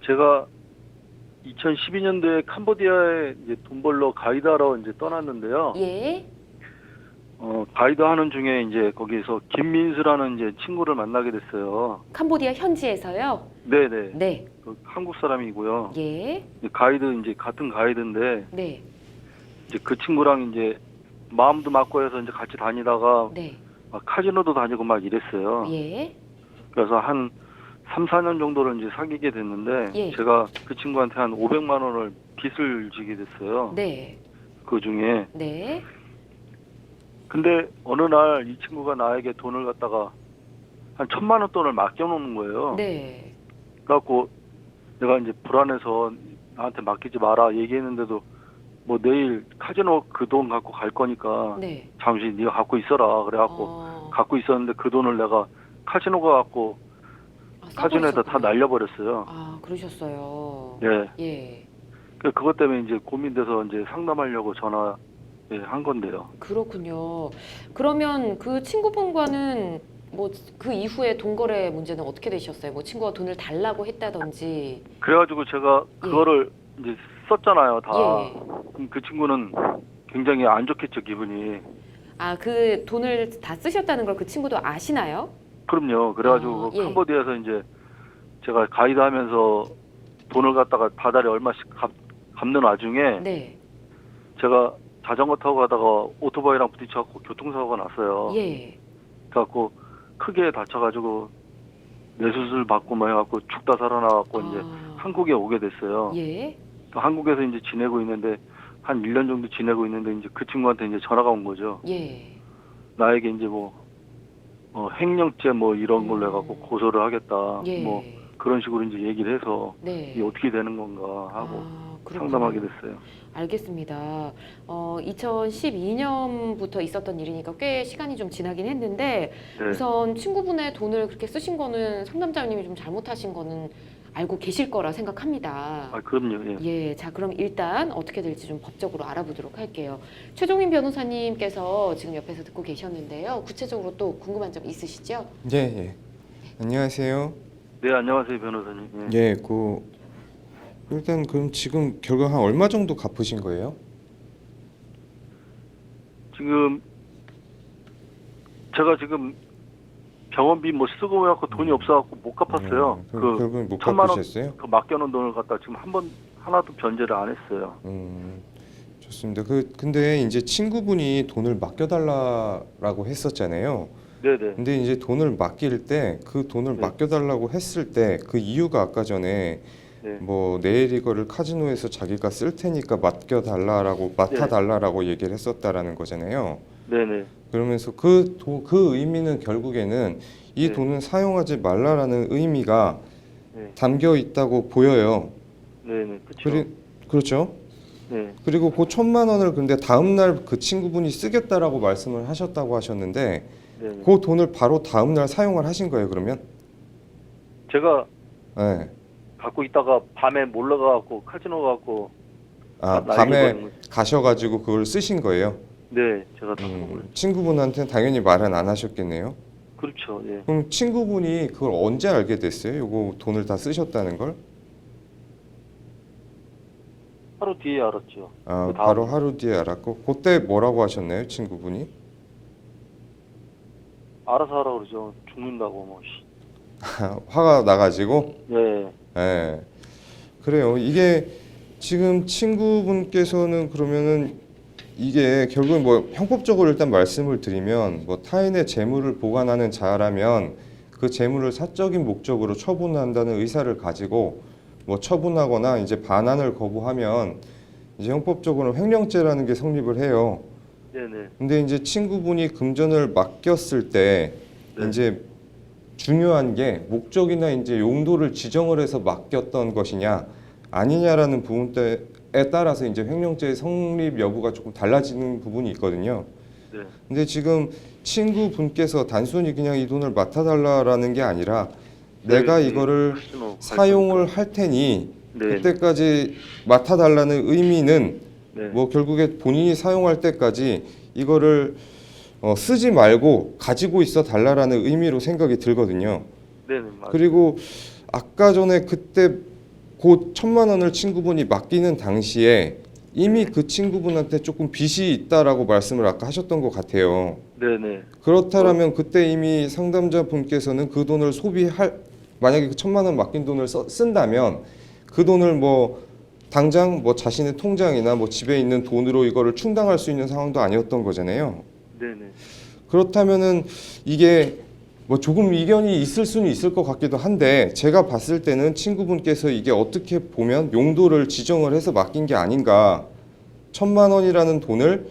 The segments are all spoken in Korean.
제가 2012년도에 캄보디아에 이제 돈 벌러 가이드하러 이제 떠났는데요. 예. 가이드 하는 중에 이제 거기서 김민수라는 이제 친구를 만나게 됐어요. 캄보디아 현지에서요? 네네. 네. 그 한국 사람이고요. 예. 가이드 이제 같은 가이드인데 네. 이제 그 친구랑 이제 마음도 맞고 해서 이제 같이 다니다가 네. 막 카지노도 다니고 막 이랬어요. 예. 그래서 한 3, 4년 정도를 이제 사귀게 됐는데 예. 제가 그 친구한테 한 500만 원을 빚을 지게 됐어요. 네. 그 중에. 네. 근데 어느 날 이 친구가 나에게 돈을 갖다가 한 1,000만 원 돈을 맡겨놓는 거예요. 네. 그래갖고 내가 이제 불안해서 나한테 맡기지 마라 얘기했는데도 뭐 내일 카지노 그 돈 갖고 갈 거니까 네. 잠시 네가 갖고 있어라 그래갖고 갖고 있었는데 그 돈을 내가 카지노가 갖고 써버리셨군요. 카지노에다 다 날려버렸어요. 아, 그러셨어요. 네. 예. 그것 때문에 이제 고민돼서 이제 상담하려고 한 건데요. 그렇군요. 그러면 그 친구분과는 뭐 그 이후에 돈거래 문제는 어떻게 되셨어요? 뭐 친구가 돈을 달라고 했다든지. 그래가지고 제가 그거를 이제 썼잖아요, 다. 예. 그럼 그 친구는 굉장히 안 좋겠죠, 기분이. 아, 그 돈을 다 쓰셨다는 걸 그 친구도 아시나요? 그럼요. 그래가지고 예. 캄보디아에서 이제 제가 가이드 하면서 돈을 갖다가 다달이 얼마씩 갚는 와중에 네. 제가 자전거 타고 가다가 오토바이랑 부딪혀갖고 교통사고가 났어요. 예. 그래갖고 크게 다쳐가지고 뇌수술 받고 뭐 해갖고 죽다 살아나갖고 이제 한국에 오게 됐어요. 예. 한국에서 이제 지내고 있는데 한 1년 정도 지내고 있는데 이제 그 친구한테 이제 전화가 온 거죠. 예. 나에게 이제 횡령죄 뭐 이런 걸로 해갖고 고소를 하겠다. 예. 뭐 그런 식으로 이제 얘기를 해서 네. 이게 어떻게 되는 건가 하고 그렇군요. 상담하게 됐어요. 알겠습니다. 2012년부터 있었던 일이니까 꽤 시간이 좀 지나긴 했는데 네. 우선 친구분의 돈을 그렇게 쓰신 거는 상담자님이 좀 잘못하신 거는 알고 계실 거라 생각합니다. 아, 그럼요. 예. 예, 자 그럼 일단 어떻게 될지 좀 법적으로 알아보도록 할게요. 최종인 변호사님께서 지금 옆에서 듣고 계셨는데요. 구체적으로 또 궁금한 점 있으시죠? 예, 예. 안녕하세요. 네, 안녕하세요, 변호사님. 예. 예, 일단 그럼 지금 결과 한 얼마 정도 갚으신 거예요? 지금 제가 지금 병원비 뭐 쓰고 해갖고 돈이 없어갖고 못 갚았어요. 결국은 못 1,000만 원 갚으셨어요? 그 맡겨놓은 돈을 갖다 지금 하나도 변제를 안 했어요. 좋습니다. 근데 이제 친구분이 돈을 맡겨달라고 했었잖아요. 네네. 근데 이제 돈을 맡길 때 그 돈을 네. 맡겨달라고 했을 때 그 이유가 아까 전에 네. 뭐 내일 이거를 카지노에서 자기가 쓸 테니까 맡아달라라고 얘기를 했었다라는 거잖아요. 네네. 그러면서 그 의미는 결국에는 이 네. 돈은 사용하지 말라라는 의미가 네. 담겨 있다고 보여요. 네네. 그렇죠. 그렇죠. 네. 그리고 그 1,000만 원을 근데 다음 날 그 친구분이 쓰겠다라고 말씀을 하셨다고 하셨는데 네네. 그 돈을 바로 다음 날 사용을 하신 거예요, 그러면? 제가 네. 갖고 있다가 밤에 몰래 가갖고 카지노 가갖고 밤에 가셔가지고 그걸 쓰신 거예요? 네, 제가 다 먹어요. 친구분한테는 당연히 말은 안 하셨겠네요. 그렇죠. 예. 그럼 친구분이 그걸 언제 알게 됐어요? 요거 돈을 다 쓰셨다는 걸? 하루 뒤에 알았죠. 그 바로 하루 뒤에 알았고 그때 뭐라고 하셨나요, 친구분이? 알아서 하라 그러죠. 죽는다고 뭐. 화가 나가지고? 네. 네. 그래요. 이게 지금 친구분께서는 그러면은 이게 결국은 뭐 형법적으로 일단 말씀을 드리면 뭐 타인의 재물을 보관하는 자라면 그 재물을 사적인 목적으로 처분한다는 의사를 가지고 뭐 처분하거나 이제 반환을 거부하면 이제 형법적으로는 횡령죄라는 게 성립을 해요. 네네. 근데 이제 친구분이 금전을 맡겼을 때 네. 이제 중요한 게 목적이나 이제 용도를 지정을 해서 맡겼던 것이냐 아니냐라는 부분에 따라서 이제 횡령죄의 성립 여부가 조금 달라지는 부분이 있거든요. 네. 근데 지금 친구분께서 단순히 그냥 이 돈을 맡아달라라는 게 아니라 내가 이거를 사용을 할 테니 네. 그때까지 맡아달라는 의미는 네. 뭐 결국에 본인이 사용할 때까지 이거를 쓰지 말고 가지고 있어 달라라는 의미로 생각이 들거든요. 네네. 맞아요. 그리고 아까 전에 그때 그 1,000만 원을 친구분이 맡기는 당시에 이미 그 친구분한테 조금 빚이 있다라고 말씀을 아까 하셨던 것 같아요. 네네. 그렇다면 그때 이미 상담자분께서는 그 돈을 만약에 그 1,000만 원 맡긴 돈을 쓴다면 그 돈을 뭐 당장 뭐 자신의 통장이나 뭐 집에 있는 돈으로 이거를 충당할 수 있는 상황도 아니었던 거잖아요. 네네. 그렇다면은 이게 뭐 조금 이견이 있을 수는 있을 것 같기도 한데 제가 봤을 때는 친구분께서 이게 어떻게 보면 용도를 지정을 해서 맡긴 게 아닌가. 1,000만 원이라는 돈을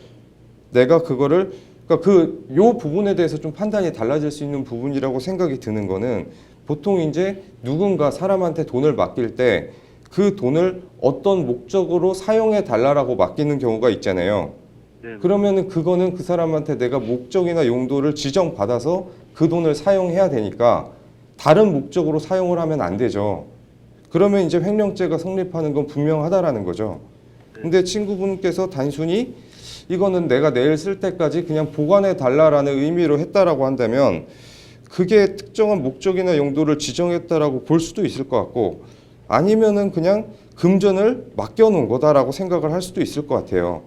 내가 그거를 그러니까 요 부분에 대해서 좀 판단이 달라질 수 있는 부분이라고 생각이 드는 거는 보통 이제 누군가 사람한테 돈을 맡길 때 그 돈을 어떤 목적으로 사용해 달라라고 맡기는 경우가 있잖아요. 네네. 그러면은 그거는 그 사람한테 내가 목적이나 용도를 지정받아서 그 돈을 사용해야 되니까 다른 목적으로 사용을 하면 안 되죠. 그러면 이제 횡령죄가 성립하는 건 분명하다라는 거죠. 근데 친구분께서 단순히 이거는 내가 내일 쓸 때까지 그냥 보관해 달라라는 의미로 했다라고 한다면 그게 특정한 목적이나 용도를 지정했다라고 볼 수도 있을 것 같고 아니면은 그냥 금전을 맡겨놓은 거다라고 생각을 할 수도 있을 것 같아요.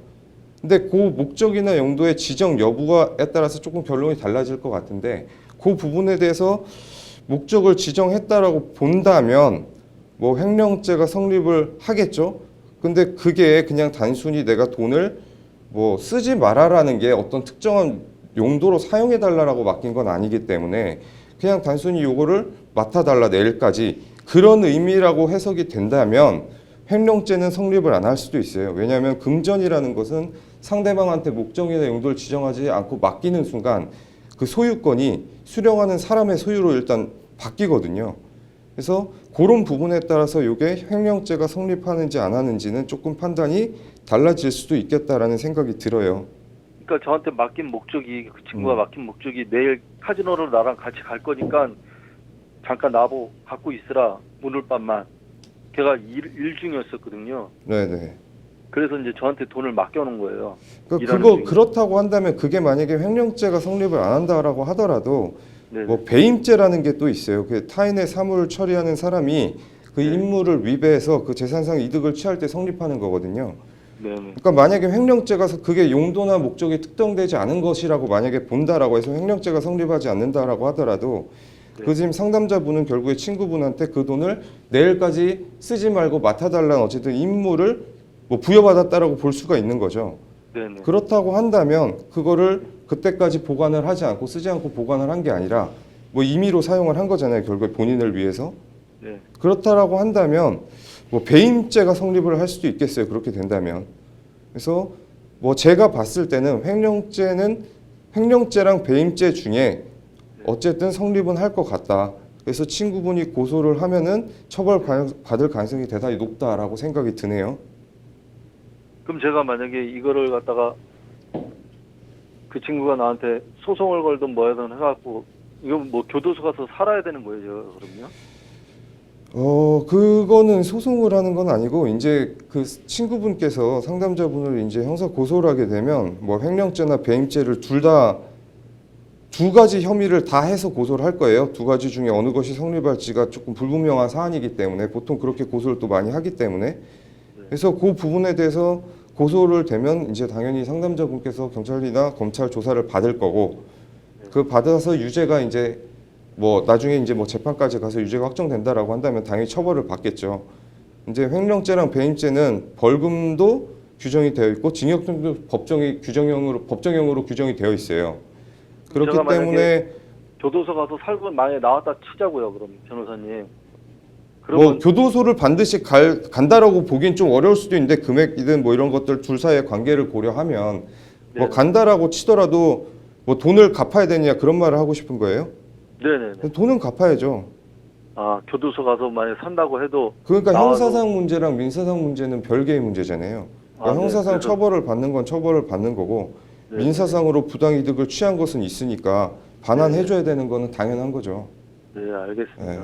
근데 그 목적이나 용도의 지정 여부에 따라서 조금 결론이 달라질 것 같은데 그 부분에 대해서 목적을 지정했다라고 본다면 뭐 횡령죄가 성립을 하겠죠. 근데 그게 그냥 단순히 내가 돈을 뭐 쓰지 말아라는 게 어떤 특정한 용도로 사용해 달라라고 맡긴 건 아니기 때문에 그냥 단순히 요거를 맡아달라 내일까지 그런 의미라고 해석이 된다면 횡령죄는 성립을 안 할 수도 있어요. 왜냐하면 금전이라는 것은 상대방한테 목적이나 용도를 지정하지 않고 맡기는 순간 그 소유권이 수령하는 사람의 소유로 일단 바뀌거든요. 그래서 그런 부분에 따라서 이게 횡령죄가 성립하는지 안 하는지는 조금 판단이 달라질 수도 있겠다라는 생각이 들어요. 그러니까 저한테 맡긴 목적이 그 친구가 맡긴 목적이 내일 카지노를 나랑 같이 갈 거니까 잠깐 나보고 갖고 있으라 오늘 밤만. 걔가 일 중이었었거든요. 네네. 그래서 이제 저한테 돈을 맡겨놓은 거예요. 그러니까 일하는 그거 중에. 그렇다고 한다면 그게 만약에 횡령죄가 성립을 안 한다라고 하더라도 네네. 뭐 배임죄라는 게 또 있어요. 그 타인의 사물을 처리하는 사람이 그 네. 임무를 위배해서 그 재산상 이득을 취할 때 성립하는 거거든요. 네네. 그러니까 만약에 횡령죄가 그게 용도나 목적이 특정되지 않은 것이라고 만약에 본다라고 해서 횡령죄가 성립하지 않는다라고 하더라도 네. 그 지금 상담자분은 결국에 친구분한테 그 돈을 내일까지 쓰지 말고 맡아달라는 어쨌든 임무를 뭐 부여받았다라고 볼 수가 있는 거죠. 네네. 그렇다고 한다면 그거를 그때까지 보관을 하지 않고 쓰지 않고 보관을 한 게 아니라 뭐 임의로 사용을 한 거잖아요. 결국에 본인을 위해서. 네. 그렇다라고 한다면 뭐 배임죄가 성립을 할 수도 있겠어요. 그렇게 된다면. 그래서 뭐 제가 봤을 때는 횡령죄랑 배임죄 중에 어쨌든 성립은 할 것 같다. 그래서 친구분이 고소를 하면은 처벌받을 가능성이 대단히 높다라고 생각이 드네요. 그럼 제가 만약에 이거를 갖다가 그 친구가 나한테 소송을 걸든 뭐 하든 해갖고 이건 뭐 교도소 가서 살아야 되는 거예요, 그럼요? 그거는 소송을 하는 건 아니고 이제 그 친구분께서 상담자분을 이제 형사 고소를 하게 되면 뭐 횡령죄나 배임죄를 두 가지 혐의를 다 해서 고소를 할 거예요. 두 가지 중에 어느 것이 성립할지가 조금 불분명한 사안이기 때문에 보통 그렇게 고소를 또 많이 하기 때문에 그래서 그 부분에 대해서 고소를 되면 이제 당연히 상담자분께서 경찰이나 검찰 조사를 받을 거고 그 받아서 유죄가 이제 뭐 나중에 이제 뭐 재판까지 가서 유죄가 확정된다라고 한다면 당연히 처벌을 받겠죠. 이제 횡령죄랑 배임죄는 벌금도 규정이 되어 있고 징역도 법정형으로 규정이 되어 있어요. 그렇기 제가 만약에 때문에 교도소 가서 살고 만약에 나왔다 치자고요, 그럼 변호사님. 뭐 그러면 교도소를 반드시 간다라고 보긴 좀 어려울 수도 있는데 금액이든 뭐 이런 것들 둘 사이의 관계를 고려하면 뭐 네. 간다라고 치더라도 뭐 돈을 갚아야 되냐 그런 말을 하고 싶은 거예요? 네네네. 돈은 갚아야죠. 아, 교도소 가서 만약에 산다고 해도 그러니까 나와도- 형사상 문제랑 민사상 문제는 별개의 문제잖아요. 그러니까 아, 네. 형사상 그래서- 처벌을 받는 건 처벌을 받는 거고 네. 민사상으로 부당이득을 취한 것은 있으니까 반환해줘야 되는 거는 당연한 거죠. 네, 알겠습니다. 네.